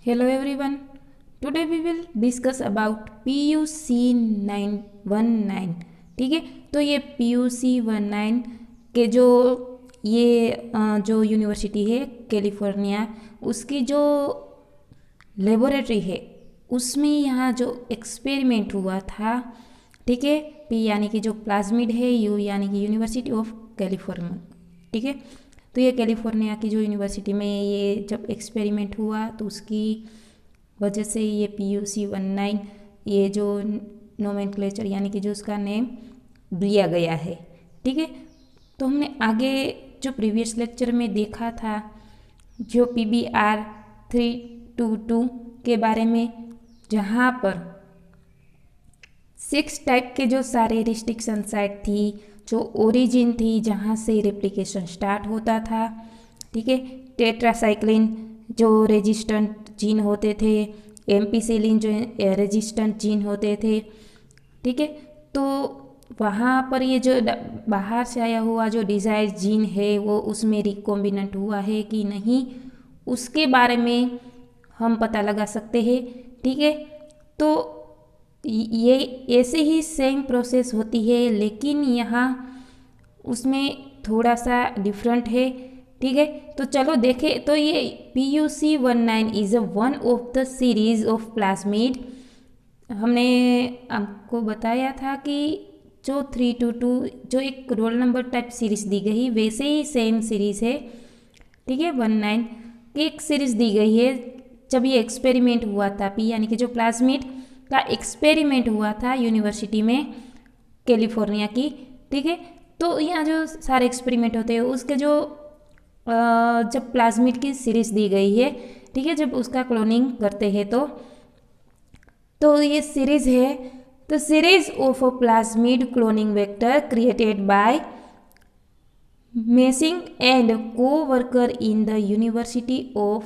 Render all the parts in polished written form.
Hello everyone. Today we will discuss about PUC 919. ठीक है, तो ये PUC 19 के जो यूनिवर्सिटी है कैलिफोर्निया, उसकी जो लेबोरेटरी है उसमें यहाँ जो एक्सपेरिमेंट हुआ था, ठीक है, P यानी कि जो प्लाज्मिड है, U यानी कि यूनिवर्सिटी ऑफ कैलिफोर्निया, ठीक है। तो ये कैलिफोर्निया की जो यूनिवर्सिटी में ये जब एक्सपेरिमेंट हुआ तो उसकी वजह से ये PUC 19 ये जो नोमेनक्लेचर यानी कि जो उसका नेम दिया गया है, ठीक है। तो हमने आगे जो प्रीवियस लेक्चर में देखा था जो PBR 322 के बारे में, जहाँ पर 6 टाइप के जो सारे रिस्ट्रिक्शन साइट थी, जो ओरिजिन थी जहाँ से रेप्लिकेशन स्टार्ट होता था, ठीक है। टेट्रासाइक्लिन जो रेजिस्टेंट जीन होते थे, एम्पिसिलिन जो रेजिस्टेंट जीन होते थे, ठीक है। तो वहाँ पर ये जो बाहर से आया हुआ जो डिज़ायर जीन है वो उसमें रिकॉम्बिनेंट हुआ है कि नहीं, उसके बारे में हम पता लगा सकते हैं, ठीक है। तो ये ऐसे ही सेम प्रोसेस होती है, लेकिन यहाँ उसमें थोड़ा सा डिफरेंट है, ठीक है। तो चलो देखें। तो ये PUC 19 is a one of the series of plasmid. हमने आपको बताया था कि जो 322 जो एक रोल नंबर टाइप सीरीज दी गई, वैसे ही सेम सीरीज है, ठीक है। 19 की एक सीरीज दी गई है जब ये एक्सपेरिमेंट हुआ था, P यानी कि जो प्लाज्मिड का एक्सपेरिमेंट हुआ था यूनिवर्सिटी में कैलिफोर्निया की, ठीक है। तो यहाँ जो सारे एक्सपेरिमेंट होते हैं उसके जो जब प्लाज्मिड की सीरीज दी गई है, ठीक है, जब उसका क्लोनिंग करते हैं तो ये सीरीज है the series of a plasmid cloning vector created by Messing and co-worker in the University of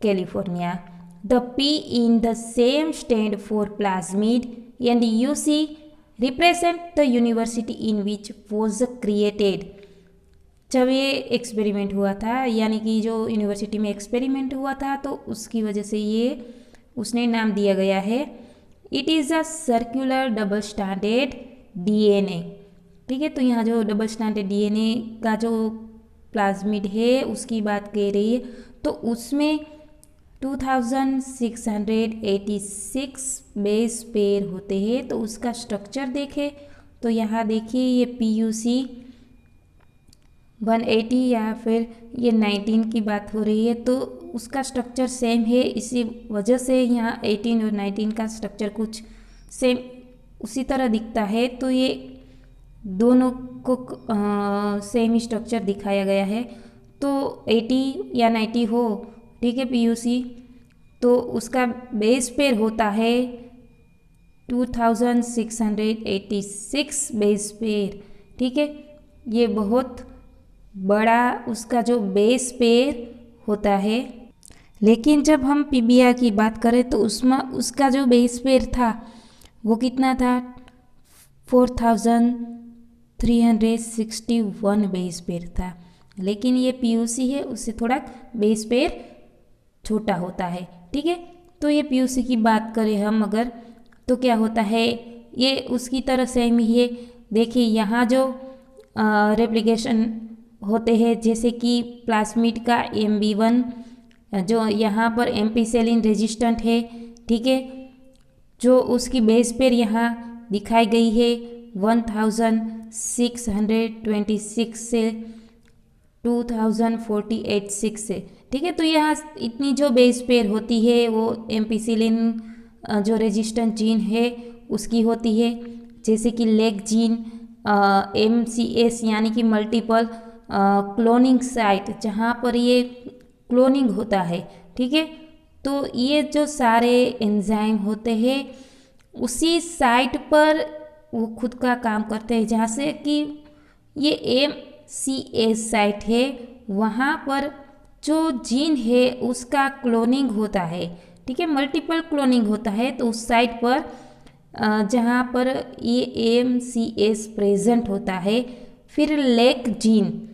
California. The P in the same stand for plasmid and UC represent the university in which was created. जब ये experiment हुआ था, यानी कि जो university में experiment हुआ था, तो उसकी वजह से ये उसने नाम दिया गया है। It is a circular double standard DNA, ठीक है। तो यहाँ जो डबल स्टैंडर्ड DNA का जो प्लाज्मिड है उसकी बात कह रही है, तो उसमें 2686 बेस पेयर होते हैं। तो उसका स्ट्रक्चर देखें तो यहाँ देखिए ये PUC 180 या फिर ये 19 की बात हो रही है, तो उसका स्ट्रक्चर सेम है। इसी वजह से यहाँ 18 और 19 का स्ट्रक्चर कुछ सेम उसी तरह दिखता है। तो ये दोनों को सेम स्ट्रक्चर दिखाया गया है। तो 80 या 90 हो, ठीक है, PUC, तो उसका बेस पेयर होता है 2686 बेस पेयर, ठीक है। ये बहुत बड़ा उसका जो बेस पेयर होता है। लेकिन जब हम PBR की बात करें तो उसमें उसका जो बेस पेयर था वो कितना था, 4361 बेस पेयर था। लेकिन ये PUC है, उससे थोड़ा बेस पेयर छोटा होता है, ठीक है। तो ये PUC की बात करें हम अगर, तो क्या होता है, ये उसकी तरह सेम ही है। देखिए यहाँ जो रेप्लिकेशन होते हैं, जैसे कि प्लाज्मिड का MB1 जो यहाँ पर एम्पिसिलिन रेजिस्टेंट है, ठीक है, जो उसकी बेस पेयर यहाँ दिखाई गई है 1626 से 2048 से, ठीक है। तो यहाँ इतनी जो बेस पेयर होती है वो एम्पिसिलिन जो रेजिस्टेंट जीन है उसकी होती है। जैसे कि लेग जीन MCS यानी कि मल्टीपल क्लोनिंग साइट, जहाँ पर ये क्लोनिंग होता है, ठीक है। तो ये जो सारे एंजाइम होते हैं उसी साइट पर वो खुद का काम करते हैं, जहाँ से कि ये MCS साइट है, वहाँ पर जो जीन है उसका क्लोनिंग होता है, ठीक है, मल्टीपल क्लोनिंग होता है। तो उस साइट पर जहाँ पर ये MCS प्रेजेंट होता है। फिर लेग जीन,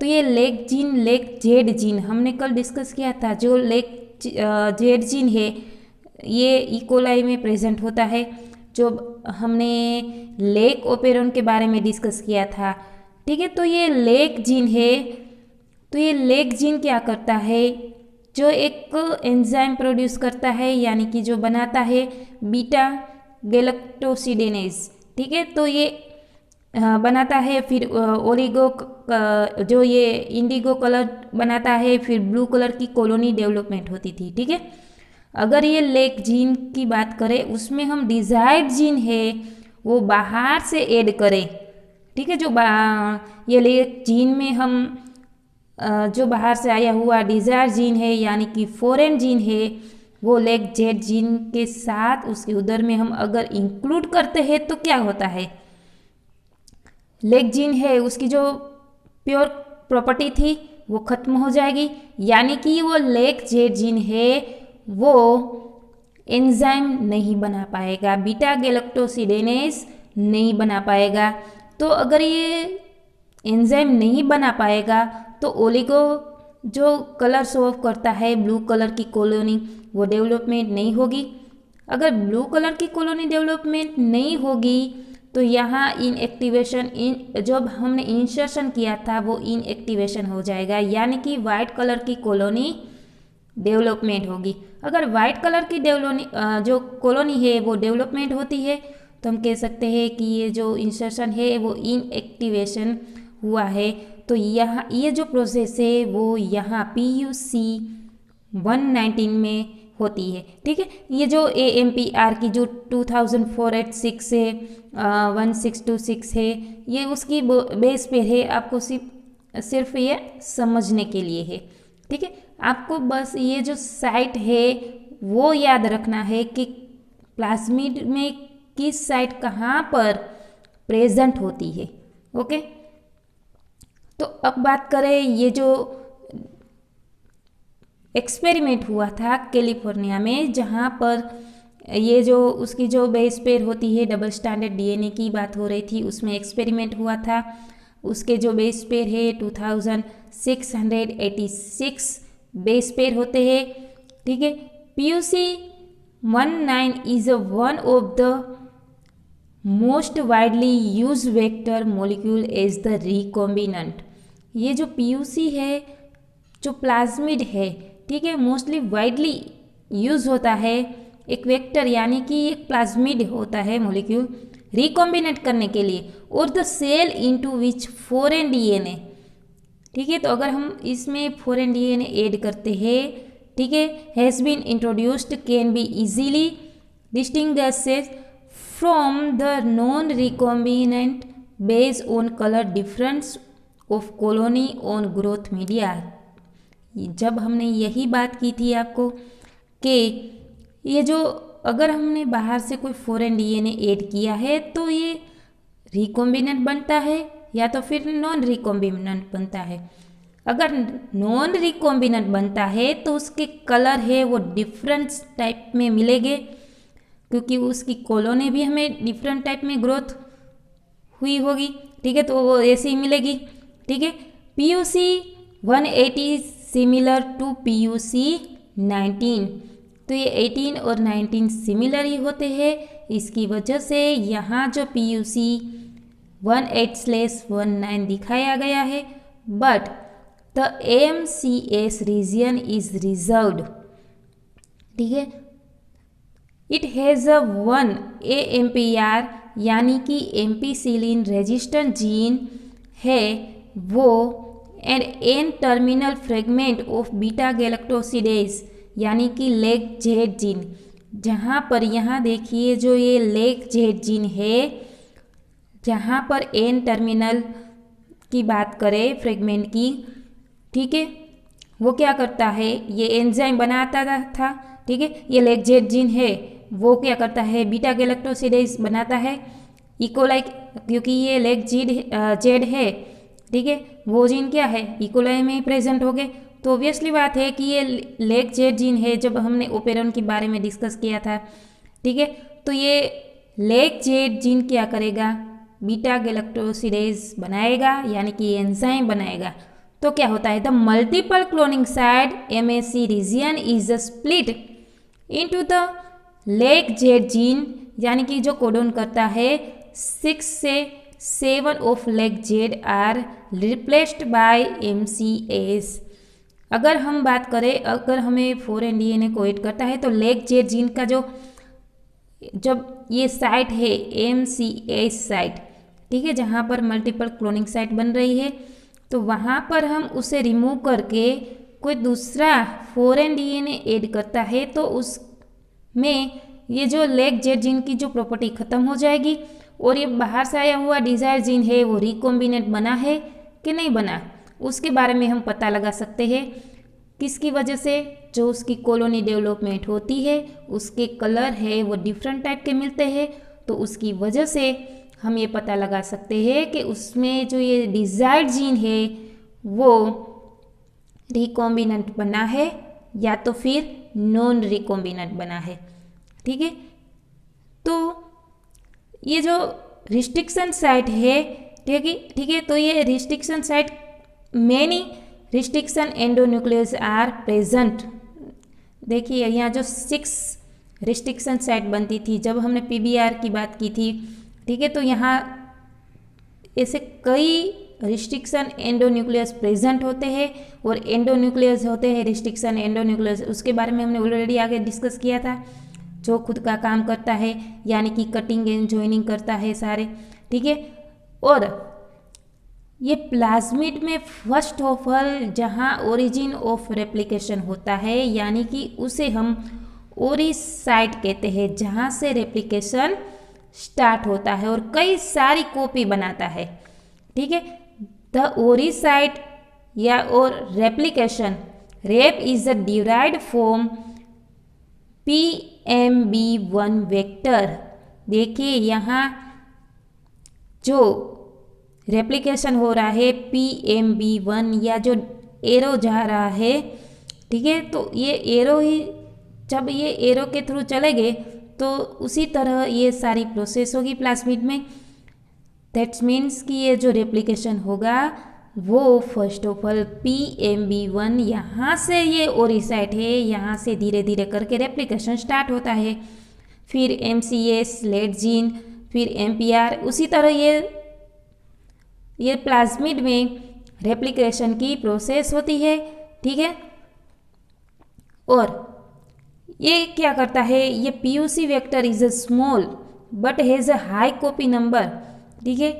तो ये leg gene, leg Z gene हमने कल डिस्कस किया था। जो लेग जेड जीन है ये इकोलाई में प्रेजेंट होता है। जो हमने लेक ओपेरॉन के बारे में डिस्कस किया था, ठीक है। तो ये लेक जीन है, तो ये लेक जीन क्या करता है, जो एक एंजाइम प्रोड्यूस करता है, यानी कि जो बनाता है बीटा गैलेक्टोसिडेनेज, ठीक है। तो ये बनाता है, फिर ओलिगो जो ये इंडिगो कलर बनाता है, फिर ब्लू कलर की कॉलोनी डेवलपमेंट होती थी, ठीक है। अगर ये लेक जीन की बात करें, उसमें हम डिजायर्ड जीन है वो बाहर से ऐड करें, ठीक है। जो ये लेक जीन में हम जो बाहर से आया हुआ डिजायर जीन है, यानी कि फॉरेन जीन है, वो लेक जेड जीन के साथ उसके उधर में हम अगर इंक्लूड करते हैं तो क्या होता है, लेक जीन है उसकी जो प्योर प्रॉपर्टी थी वो खत्म हो जाएगी, यानी कि वो लेक जेड जीन है वो एंजाइम नहीं बना पाएगा, बीटा गैलेक्टोसिडेनेज नहीं बना पाएगा। तो अगर ये एंजाइम नहीं बना पाएगा तो ओलिगो जो कलर शो करता है ब्लू कलर की कॉलोनी, वो डेवलपमेंट नहीं होगी। अगर ब्लू कलर की कॉलोनी डेवलपमेंट नहीं होगी तो यहाँ इनएक्टिवेशन जब हमने इंसर्शन किया था वो इनएक्टिवेशन हो जाएगा, यानी कि वाइट कलर की कॉलोनी डेवलपमेंट होगी। अगर वाइट कलर की जो कॉलोनी है वो डेवलपमेंट होती है तो हम कह सकते हैं कि ये जो इंसर्शन है वो इनएक्टिवेशन हुआ है। तो यहाँ ये जो प्रोसेस है वो यहाँ PUC 119 में होती है, ठीक है। ये जो AMPR की जो 2486 से 1626 है, ये उसकी बेस पे है, आपको सिर्फ ये समझने के लिए है, ठीक है। आपको बस ये जो साइट है वो याद रखना है कि प्लाज्मिड में किस साइट कहाँ पर प्रेजेंट होती है, ओके। तो अब बात करें ये जो एक्सपेरिमेंट हुआ था कैलिफोर्निया में, जहाँ पर ये जो उसकी जो बेस पेयर होती है डबल स्टैंडर्ड DNA की बात हो रही थी, उसमें एक्सपेरिमेंट हुआ था। उसके जो बेस पेयर है 2686 बेस पेयर होते हैं, ठीक है। PUC 19 is one of the most widely use vector molecule as the recombinant. ये जो PUC है जो प्लाज्मिड है, ठीक है, मोस्टली वाइडली यूज होता है एक वेक्टर, यानी कि एक प्लाज्मिड होता है मॉलिक्यूल रिकॉम्बिनेट करने के लिए, और the cell into which foreign DNA, ठीक है। तो अगर हम इसमें फॉरेन DNA ऐड करते हैं, ठीक है, has been introduced can be easily distinguished from the non recombinant based on colour difference of colony on growth media. जब हमने यही बात की थी आपको कि ये जो अगर हमने बाहर से कोई फॉरेन DNA ऐड किया है तो ये रिकॉम्बिनेंट बनता है या तो फिर नॉन रिकॉम्बिनेंट बनता है। अगर नॉन रिकॉम्बिनेंट बनता है तो उसके कलर है वो डिफरेंट टाइप में मिलेंगे, क्योंकि उसकी कॉलोनी भी हमें डिफरेंट टाइप में ग्रोथ हुई होगी, ठीक है, तो वो ऐसे ही मिलेगी, ठीक है। PUC 180 सिमिलर टू PUC 19, तो ये 18 और 19 सिमिलर ही होते हैं। इसकी वजह से यहाँ जो PUC 18/19 दिखाया गया है, but the AMCS region is reserved, ठीक है। इट हैज़ अ 1 AMPR, यानी कि एम्पीसिलिन रेजिस्टेंट जीन है वो, and N terminal fragment of beta galactosidase, यानी कि लेक जेड जीन। जहाँ पर यहाँ देखिए जो ये लेक जेड जीन है, जहाँ पर एन टर्मिनल की बात करें फ्रेगमेंट की, ठीक है, वो क्या करता है, ये एंजाइम बनाता था, ठीक है। ये लेक जेड जीन है वो क्या करता है, बीटा गैलेक्टोसिडेज बनाता है इकोलाई, क्योंकि ये लेक जेड है, ठीक है, वो जीन क्या है इकोलाई में प्रेजेंट हो गए। तो ऑब्वियसली बात है कि ये लेक जेड जीन है, जब हमने ओपेरॉन के बारे में डिस्कस किया था, ठीक है। तो ये लेक जेड जीन क्या करेगा, बीटा गैलेक्टोसिडेज बनाएगा, यानी कि एंजाइम बनाएगा। तो क्या होता है, the multiple cloning site MAC region is split into the lac Z gene, यानी कि जो कोडोन करता है 6 से 7 of lac Z are replaced by MCS। अगर हम बात करें, अगर हमें फॉरेन DNA कोड करता है तो लेग जेड जीन का जब ये साइट है MCS साइट, ठीक है, जहाँ पर मल्टीपल क्लोनिंग साइट बन रही है, तो वहाँ पर हम उसे रिमूव करके कोई दूसरा फॉरेन DNA ऐड करता है तो उसमें ये जो लेग जेड जीन की जो प्रॉपर्टी ख़त्म हो जाएगी और ये बाहर से आया हुआ डिज़ायर जीन है वो रिकॉम्बिनेट बना है कि नहीं बना, उसके बारे में हम पता लगा सकते हैं। किसकी वजह से, जो उसकी कॉलोनी डेवलपमेंट होती है उसके कलर है वो डिफरेंट टाइप के मिलते हैं, तो उसकी वजह से हम ये पता लगा सकते हैं कि उसमें जो ये डिज़ायर्ड जीन है वो रिकॉम्बिनेंट बना है या तो फिर नॉन रिकॉम्बिनेंट बना है। ठीक है, तो ये जो रिस्ट्रिक्शन साइट है, ठीक है, तो ये restriction site many restriction endonucleases are present. देखिए यहाँ जो 6 रिस्ट्रिक्शन साइट बनती थी जब हमने PBR की बात की थी, ठीक है, तो यहाँ ऐसे कई रिस्ट्रिक्शन एंडोन्यूक्लियस प्रेजेंट होते हैं और एंडोन्यूक्लियस होते हैं रिस्ट्रिक्शन एंडोन्यूक्लियस, उसके बारे में हमने ऑलरेडी आगे डिस्कस किया था, जो खुद का काम करता है यानी कि कटिंग एंड जॉइनिंग करता है सारे। ठीक है, और ये प्लाज्मिड में फर्स्ट ऑफ ऑल जहाँ ओरिजिन ऑफ रेप्लिकेशन होता है यानी कि उसे हम ओरी साइट कहते हैं, जहाँ से रेप्लिकेशन स्टार्ट होता है और कई सारी कॉपी बनाता है। ठीक है, द ओरी साइट या और replication rape is a derived from PMB1 vector. देखिए यहाँ जो रेप्लिकेशन हो रहा है PMB1 या जो एरो जा रहा है, ठीक है, तो ये एरो ही जब ये एरो के थ्रू चलेंगे तो उसी तरह ये सारी प्रोसेस होगी प्लाज्मिड में। दैट्स मीन्स कि ये जो रेप्लिकेशन होगा वो फर्स्ट ऑफ ऑल PMB1 यहाँ से ये ओरी साइट है, यहाँ से धीरे धीरे करके रेप्लिकेशन स्टार्ट होता है, फिर MCS लेट जीन, फिर MPR, उसी तरह ये प्लाज्मिड में रेप्लिकेशन की प्रोसेस होती है। ठीक है, और ये क्या करता है, ये PUC vector is a small but has a high copy number. ठीक है,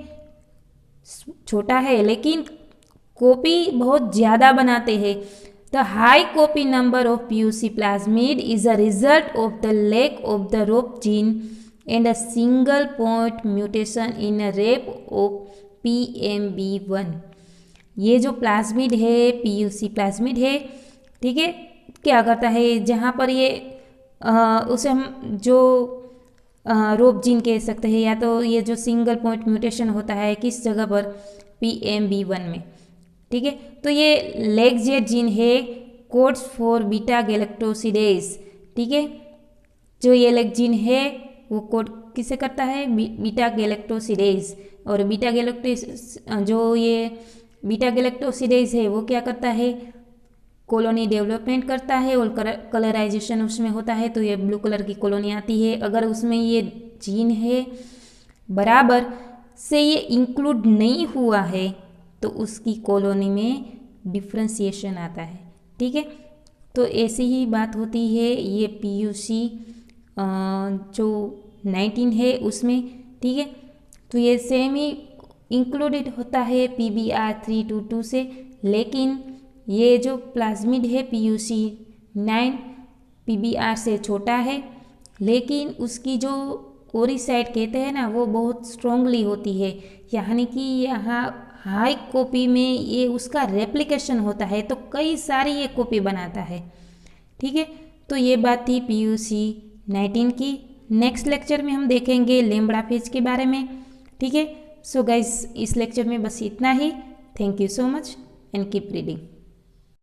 छोटा है लेकिन कॉपी बहुत ज़्यादा बनाते हैं। The high copy number of PUC plasmid is a result of the lack of the rop gene and a single point mutation in a rep of PMB1। ये जो प्लाज्मिड है PUC प्लाज्मिड है, ठीक है, क्या करता है, जहाँ पर ये उसे हम जो रोप जीन कह सकते हैं या तो ये जो सिंगल पॉइंट म्यूटेशन होता है किस जगह पर, PMB1 में। ठीक है, तो ये लेग जेड जीन है कोड्स फॉर बीटा गैलेक्टोसिडेज। ठीक है, जो ये लेग जीन है वो कोड किसे करता है, बीटा गैलेक्टोसिडेज। और बीटा गैलेक्टोसिडेज है वो क्या करता है, कॉलोनी डेवलपमेंट करता है और कलराइजेशन उसमें होता है, तो ये ब्लू कलर की कॉलोनी आती है। अगर उसमें ये जीन है बराबर से ये इंक्लूड नहीं हुआ है तो उसकी कॉलोनी में डिफ्रेंशिएशन आता है। ठीक है, तो ऐसी ही बात होती है ये PUC जो 19 है उसमें। ठीक है, तो ये सेम ही इंक्लूडेड होता है PBR 322 से, लेकिन ये जो प्लाज्मिड है PUC 9 PBR से छोटा है, लेकिन उसकी जो ओरी साइट कहते हैं ना वो बहुत स्ट्रांगली होती है, यानी कि यहाँ हाई कॉपी में ये उसका रेप्लिकेशन होता है तो कई सारी ये कॉपी बनाता है। ठीक है, तो ये बात थी PUC 19 की। नेक्स्ट लेक्चर में हम देखेंगे लैम्ब्डा फेज के बारे में। ठीक है, सो गाइस इस लेक्चर में बस इतना ही। Thank you so much and keep reading.